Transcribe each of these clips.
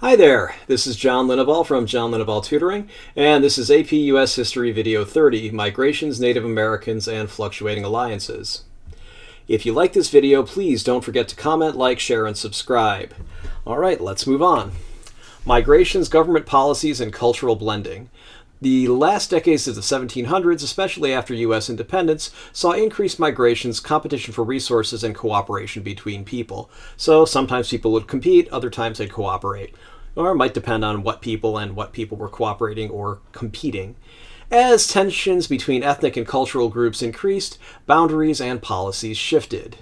Hi there, this is John Linneball from John Linneball Tutoring, and this is AP US History Video 30, Migrations, Native Americans, and Fluctuating Alliances. If you like this video, please don't forget to comment, like, share, and subscribe. Alright, let's move on. Migrations, government policies, and cultural blending. The last decades of the 1700s, especially after U.S. independence, saw increased migrations, competition for resources, and cooperation between people. So sometimes people would compete, other times they'd cooperate. Or it might depend on what people were cooperating or competing. As tensions between ethnic and cultural groups increased, boundaries and policies shifted.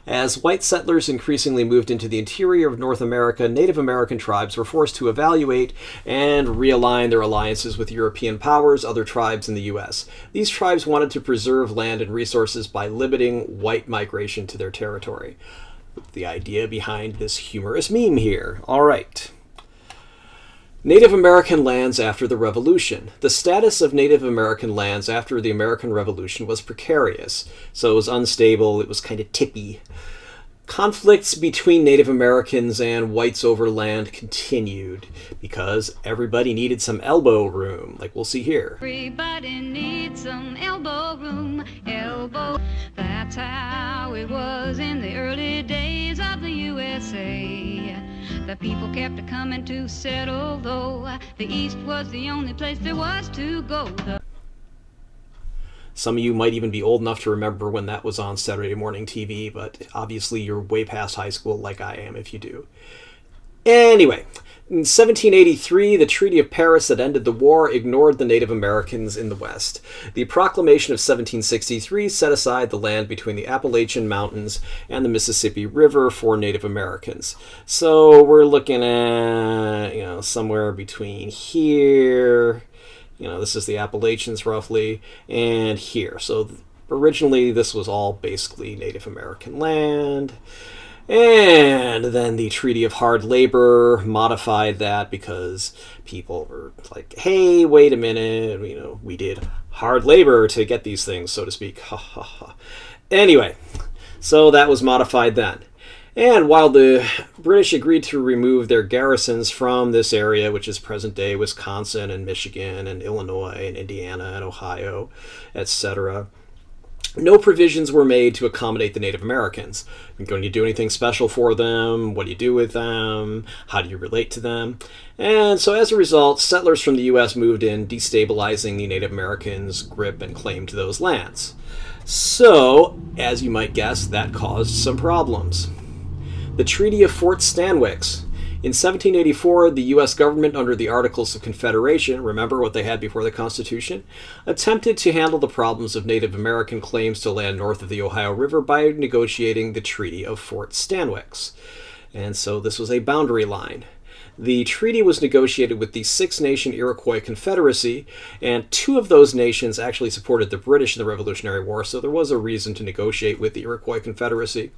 As white settlers increasingly moved into the interior of North America, Native American tribes were forced to evaluate and realign their alliances with European powers, other tribes in the U.S. These tribes wanted to preserve land and resources by limiting white migration to their territory. The idea behind this humorous meme here. All right. Native American lands after the Revolution. The status of Native American lands after the American Revolution was precarious, so it was unstable, it was kind of tippy. Conflicts between Native Americans and whites over land continued because everybody needed some elbow room, like we'll see here. Everybody needs some elbow room, elbow. That's how it was in the early days of the USA. The people kept coming to settle, though the East was the only place there was to go. Some of you might even be old enough to remember when that was on Saturday morning TV, but obviously you're way past high school like I am if you do. Anyway, in 1783, the Treaty of Paris that ended the war ignored the Native Americans in the West. The Proclamation of 1763 set aside the land between the Appalachian Mountains and the Mississippi River for Native Americans. So we're looking at, somewhere between here, this is the Appalachians roughly, and here. So originally this was all basically Native American land. And then the Treaty of Hard Labor modified that because people were like, hey, wait a minute, we did hard labor to get these things, so to speak. Ha ha ha. Anyway, so that was modified then. And while the British agreed to remove their garrisons from this area, which is present-day Wisconsin and Michigan and Illinois and Indiana and Ohio, etc., no provisions were made to accommodate the Native Americans. You're going to do anything special for them? What do you do with them? How do you relate to them? And so as a result, settlers from the U.S. moved in, destabilizing the Native Americans' grip and claim to those lands. So, as you might guess, that caused some problems. The Treaty of Fort Stanwix. In 1784, the U.S. government, under the Articles of Confederation, remember what they had before the Constitution, attempted to handle the problems of Native American claims to land north of the Ohio River by negotiating the Treaty of Fort Stanwix. And so this was a boundary line. The treaty was negotiated with the six-nation Iroquois Confederacy, and two of those nations actually supported the British in the Revolutionary War, so there was a reason to negotiate with the Iroquois Confederacy.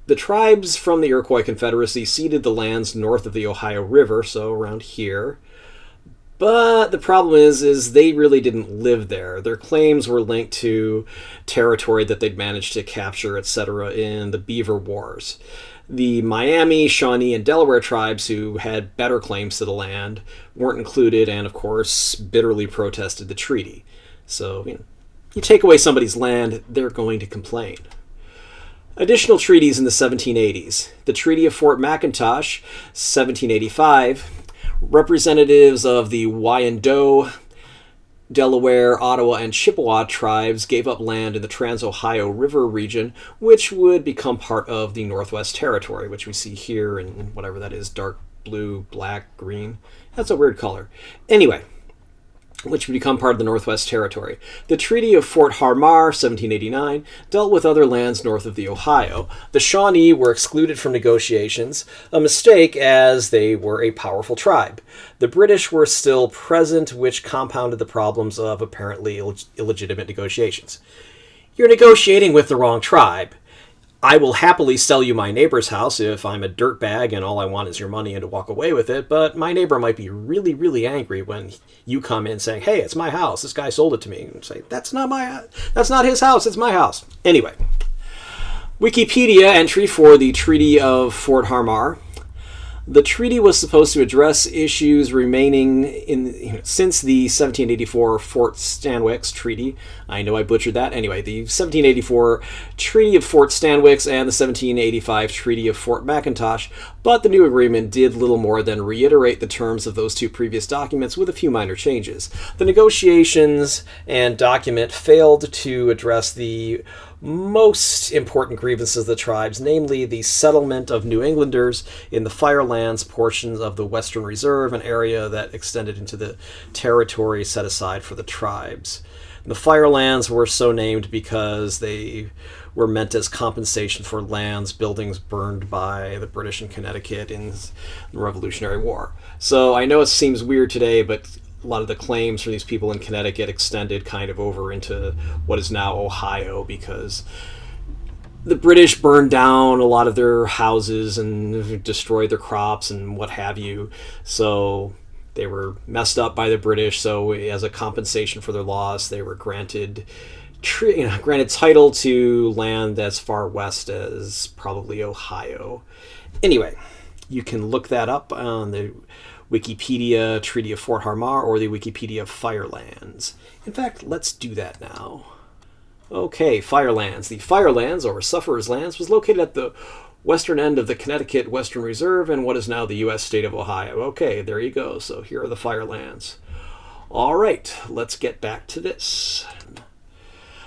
The tribes from the Iroquois Confederacy ceded the lands north of the Ohio River, so around here. But the problem is they really didn't live there. Their claims were linked to territory that they'd managed to capture, etc., in the Beaver Wars. The Miami, Shawnee, and Delaware tribes, who had better claims to the land, weren't included and, of course, bitterly protested the treaty. So, you take away somebody's land, they're going to complain. Additional treaties in the 1780s. The Treaty of Fort McIntosh, 1785. Representatives of the Wyandotte, Delaware, Ottawa, and Chippewa tribes gave up land in the Trans-Ohio River region, which would become part of the Northwest Territory, which we see here in whatever that is, dark blue, black, green. That's a weird color. Anyway, which would become part of the Northwest Territory. The Treaty of Fort Harmar, 1789, dealt with other lands north of the Ohio. The Shawnee were excluded from negotiations, a mistake as they were a powerful tribe. The British were still present, which compounded the problems of apparently illegitimate negotiations. You're negotiating with the wrong tribe. I will happily sell you my neighbor's house if I'm a dirtbag and all I want is your money and to walk away with it, but my neighbor might be really, really angry when you come in saying, hey, it's my house, this guy sold it to me, and say, that's not his house, it's my house. Anyway, Wikipedia entry for the Treaty of Fort Harmar. The treaty was supposed to address issues remaining since the 1784 Fort Stanwix Treaty. I know I butchered that. Anyway, the 1784 Treaty of Fort Stanwix and the 1785 Treaty of Fort McIntosh, but the new agreement did little more than reiterate the terms of those two previous documents with a few minor changes. The negotiations and document failed to address the most important grievances of the tribes, namely the settlement of New Englanders in the Firelands portions of the Western Reserve, an area that extended into the territory set aside for the tribes. The Firelands were so named because they were meant as compensation for lands, buildings burned by the British in Connecticut in the Revolutionary War. So I know it seems weird today, but a lot of the claims from these people in Connecticut extended kind of over into what is now Ohio, because the British burned down a lot of their houses and destroyed their crops and what have you. So they were messed up by the British. So as a compensation for their loss, they were granted title to land as far west as probably Ohio. Anyway, you can look that up on the Wikipedia Treaty of Fort Harmar or the Wikipedia Firelands. In fact, let's do that now. Okay, Firelands. The Firelands, or Sufferers' Lands, was located at the western end of the Connecticut Western Reserve and what is now the U.S. state of Ohio. Okay, there you go. So here are the Firelands. All right, let's get back to this.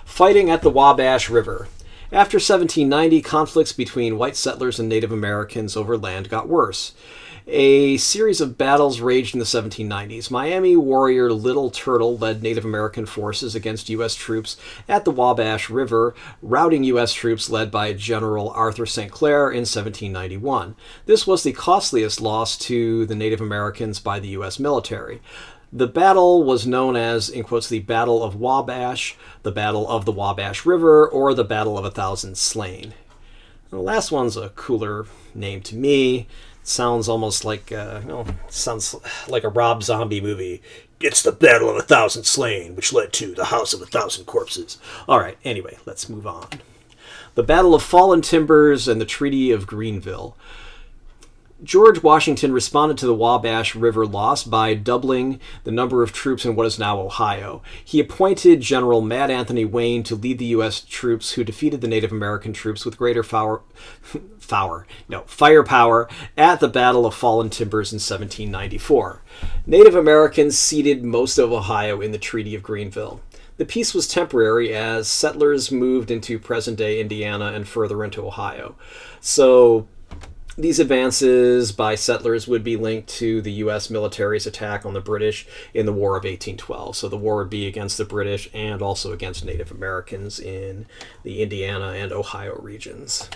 Fighting at the Wabash River. After 1790, conflicts between white settlers and Native Americans over land got worse. A series of battles raged in the 1790s. Miami warrior Little Turtle led Native American forces against U.S. troops at the Wabash River, routing U.S. troops led by General Arthur St. Clair in 1791. This was the costliest loss to the Native Americans by the U.S. military. The battle was known as, in quotes, the Battle of Wabash, the Battle of the Wabash River, or the Battle of 1,000 Slain. The last one's a cooler name to me. Sounds almost like sounds like a Rob Zombie movie. It's the Battle of 1,000 Slain, which led to the House of 1,000 Corpses. All right, anyway, let's move on. The Battle of Fallen Timbers and the Treaty of Greenville. George Washington responded to the Wabash River loss by doubling the number of troops in what is now Ohio. He appointed General Mad Anthony Wayne to lead the U.S. troops who defeated the Native American troops with greater firepower at the Battle of Fallen Timbers in 1794. Native Americans ceded most of Ohio in the Treaty of Greenville. The peace was temporary as settlers moved into present-day Indiana and further into Ohio. So these advances by settlers would be linked to the U.S. military's attack on the British in the War of 1812. So the war would be against the British and also against Native Americans in the Indiana and Ohio regions.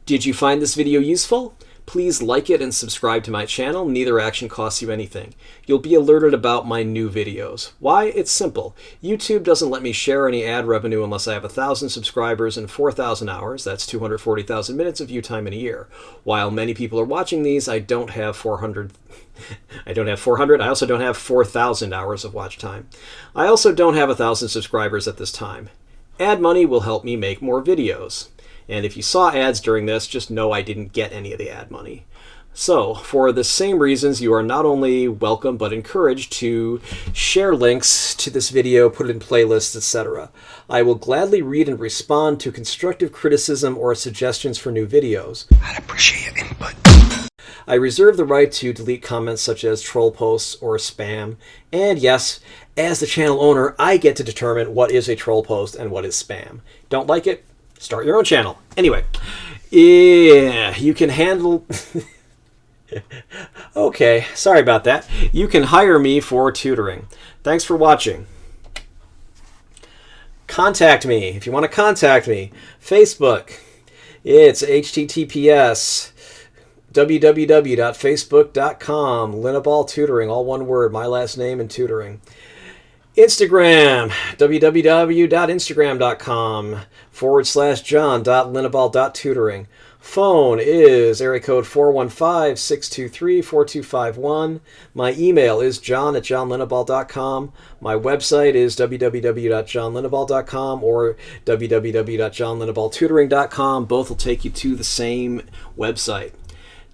Did you find this video useful? Please like it and subscribe to my channel. Neither action costs you anything. You'll be alerted about my new videos. Why? It's simple. YouTube doesn't let me share any ad revenue unless I have 1,000 subscribers and 4,000 hours. That's 240,000 minutes of view time in a year. While many people are watching these, I don't have 400. I also don't have 4,000 hours of watch time. I also don't have 1,000 subscribers at this time. Ad money will help me make more videos. And if you saw ads during this, just know I didn't get any of the ad money. So, for the same reasons, you are not only welcome but encouraged to share links to this video, put it in playlists, etc. I will gladly read and respond to constructive criticism or suggestions for new videos. I'd appreciate your input. I reserve the right to delete comments such as troll posts or spam. And yes, as the channel owner, I get to determine what is a troll post and what is spam. Don't like it? Start your own channel. Anyway, yeah, you can handle... Okay, sorry about that. You can hire me for tutoring. Thanks for watching. Contact me if you want to contact me. Facebook. It's https www.facebook.com Linnaball Tutoring, all one word, my last name and tutoring. Instagram, www.instagram.com/john.linnaball.tutoring. Phone is area code 415-623-4251. My email is john@johnlinnaball.com. My website is www.johnlinnaball.com or www.johnlinnaballtutoring.com. Both will take you to the same website.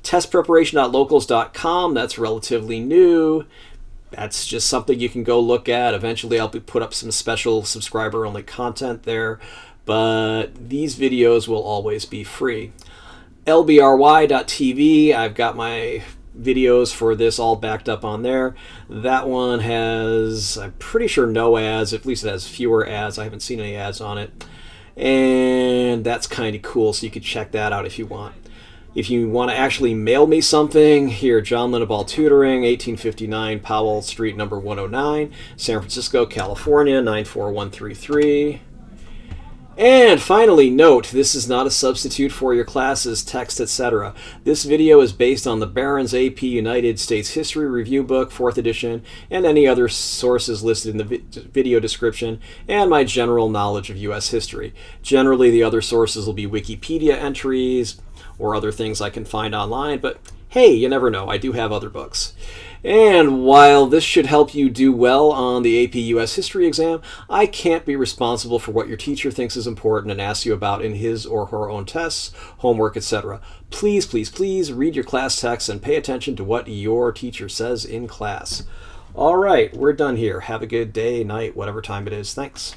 Testpreparation.locals.com, that's relatively new. That's just something you can go look at. Eventually I'll put up some special subscriber-only content there, but these videos will always be free. LBRY.tv, I've got my videos for this all backed up on there. That one has, I'm pretty sure, no ads. At least it has fewer ads. I haven't seen any ads on it. And that's kind of cool, so you could check that out if you want. If you want to actually mail me something, here, John Linneball Tutoring, 1859 Powell Street, number 109, San Francisco, California, 94133. And finally, note, this is not a substitute for your classes, text, etc. This video is based on the Barron's AP United States History Review Book, 4th edition, and any other sources listed in the video description, and my general knowledge of U.S. history. Generally, the other sources will be Wikipedia entries or other things I can find online, but hey, you never know, I do have other books. And while this should help you do well on the AP US History exam, I can't be responsible for what your teacher thinks is important and asks you about in his or her own tests, homework, etc. Please, please, please read your class text and pay attention to what your teacher says in class. All right, we're done here. Have a good day, night, whatever time it is. Thanks.